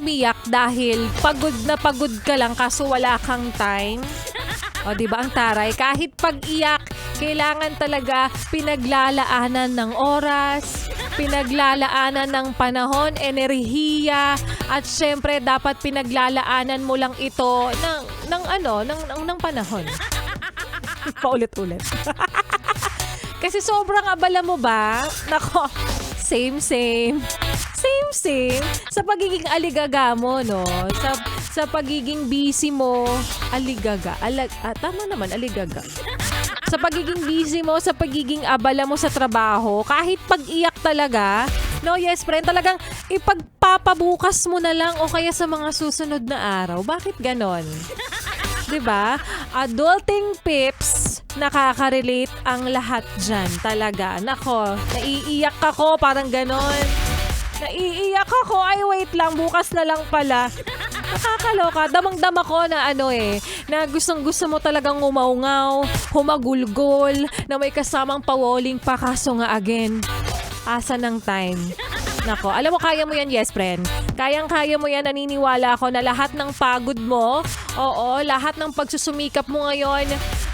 umiyak dahil pagod na pagod ka lang kaso wala kang time? O, di ba ang taray? Kahit pag-iyak, kailangan talaga pinaglalaanan ng oras, pinaglalaanan ng panahon, enerhiya, at syempre dapat pinaglalaanan mo lang ito ng panahon. Paulit-ulit. Kasi sobrang abala mo ba? Nako, same. Sa pagiging aligaga mo, no? Sa pagiging busy mo, aligaga. Tama naman, aligaga. Sa pagiging busy mo, sa pagiging abala mo sa trabaho, kahit pag-iyak talaga, no, yes, friend, talagang ipagpapabukas mo na lang o kaya sa mga susunod na araw. Bakit ganon? 'Di ba? Adulting pips, nakaka-relate ang lahat dyan talaga. Nako, naiiyak ako, parang ganon. Naiiyak ako, ay wait lang, bukas na lang pala. Nakakaloka, damang-dama ko na na gustong-gusto mo talagang umaungaw, humagulgol, na may kasamang pawoling pa kaso nga again. Asa ng time. Nako, alam mo, kaya mo yan, yes, friend. Kayang-kaya mo yan, naniniwala ako na lahat ng pagod mo, oo, lahat ng pagsusumikap mo ngayon,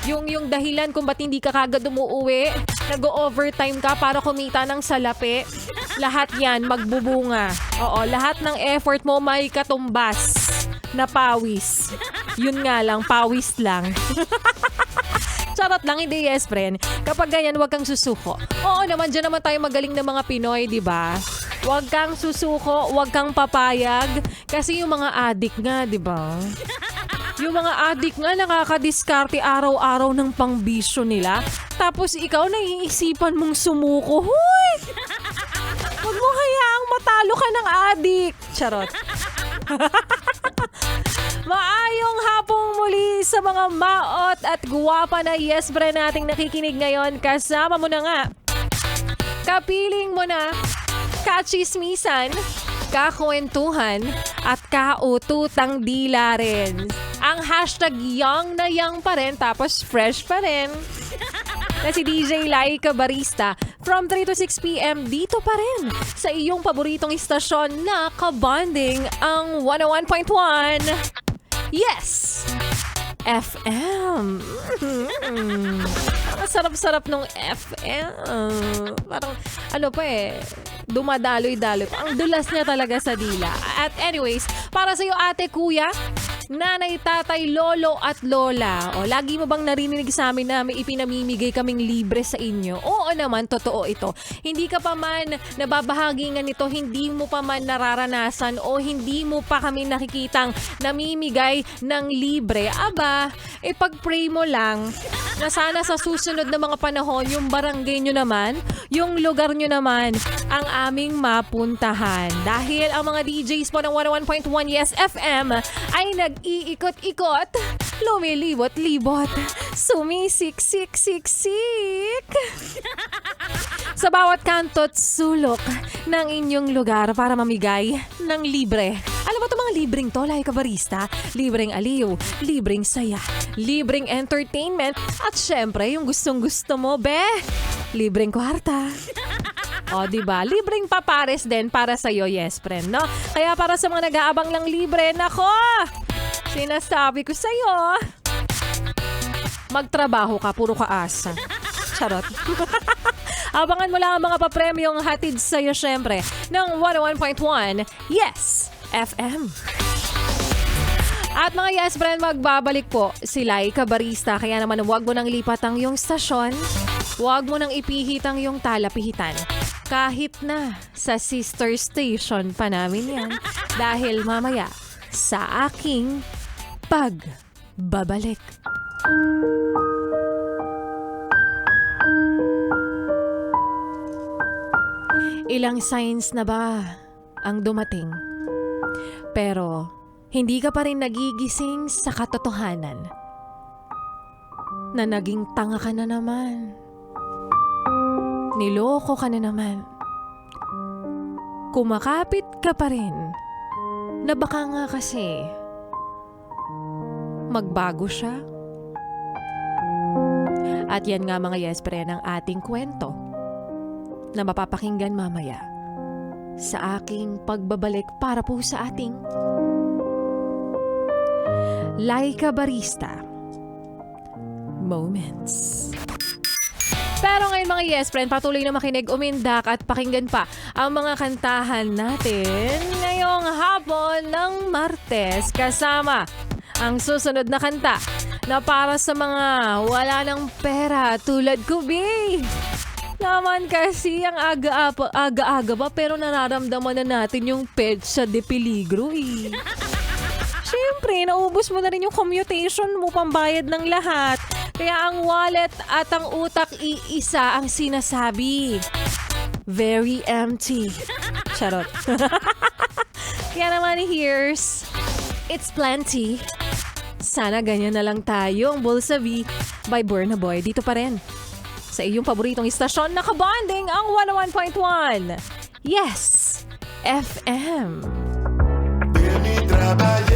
yung dahilan kung ba't hindi ka kagad umuuwi, nag-overtime ka para kumita ng salapi, lahat yan magbubunga. Oo, lahat ng effort mo may katumbas na pawis. Yun nga lang, pawis lang. Charot lang, hindi, yes, friend. Kapag ganyan, huwag kang susuko. Oo naman, dyan naman tayo magaling na mga Pinoy, di ba? Huwag kang susuko, huwag kang papayag. Kasi yung mga addict nga, di ba? Yung mga addict nga nakakadiskarte araw-araw ng pangbisyo nila. Tapos ikaw naiisipan mong sumuko. Huy! Huwag mo hayaang matalo ka ng addict. Charot. Maayong hapong muli sa mga maot at guwapa na yes bre nating nakikinig ngayon. Kasama mo na nga. Kapiling mo na. Kachismisan, kakwentuhan, at kaututang dila rin. Ang hashtag young na young pa rin, tapos fresh pa rin. Na si DJ Laika Barista from 3 to 6 p.m. dito pa rin sa iyong paboritong istasyon na kabanding ang 101.1 Yes! FM. Ang sarap-sarap nung FM. Parang, dumadaloy-daloy. Ang dulas niya talaga sa dila. At anyways, para sa'yo ate, kuya, nanay, tatay, lolo at lola. O, lagi mo bang narinig sa amin na may ipinamimigay kaming libre sa inyo? Oo naman, totoo ito. Hindi ka pa man nababahagi nga nito, hindi mo pa man nararanasan o hindi mo pa kami nakikitang namimigay ng libre. Aba, ipag-pray mo lang na sana sa susunod na mga panahon, yung barangay nyo naman, yung lugar nyo naman, ang aming mapuntahan. Dahil ang mga DJs po ng 101.1 Yes FM ay nag-iikot-ikot, lumilibot-libot, sumisiksik-siksik sa bawat kanto't sulok ng inyong lugar para mamigay ng libre. Alam mo ito mga libreng to, Laika Barista? Libreng aliw, libreng saya, libreng entertainment, at syempre yung gustong-gusto mo, be, libreng kwarta. O, diba? Libreng papares din para sa'yo, yes, friend, no? Kaya para sa mga nag-aabang lang libre, nako! Sinasabi ko sa'yo, magtrabaho ka, puro ka asa. Charot. Abangan mo lang ang mga papremyong hatid sa'yo, syempre, ng 101.1 Yes FM. At mga yes, friend, magbabalik po si Laika Barista. Kaya naman huwag mo nang lipat ang iyong stasyon. Huwag mo nang ipihit ang iyong talapihitan. Kahit na sa sister station pa namin yan. Dahil mamaya sa aking pagbabalik. Ilang signs na ba ang dumating? Pero hindi ka pa rin nagigising sa katotohanan na naging tanga ka na naman. Niloko ka na naman. Kumakapit ka pa rin na baka nga kasi magbago siya. At yan nga mga yes pre ng ating kwento na mapapakinggan mamaya sa aking pagbabalik para po sa ating Laika Barista Moments. Pero ngayon mga yes friend, patuloy na makinig, umindak at pakinggan pa ang mga kantahan natin ngayong hapon ng Martes kasama ang susunod na kanta na para sa mga wala ng pera tulad ko, be. Naman kasi ang aga-aga pa pero nararamdaman na natin yung petsa de peligro eh. Siyempre, naubos mo na rin yung commutation mo, pambayad ng lahat. Kaya ang wallet at ang utak iisa ang sinasabi. Very empty. Charot. Kaya naman here's It's Plenty. Sana ganyan na lang tayo ang Bulsa V by Burna Boy. Dito pa rin sa iyong paboritong istasyon na kabanding ang 101.1. Yes! FM. De mi trabalho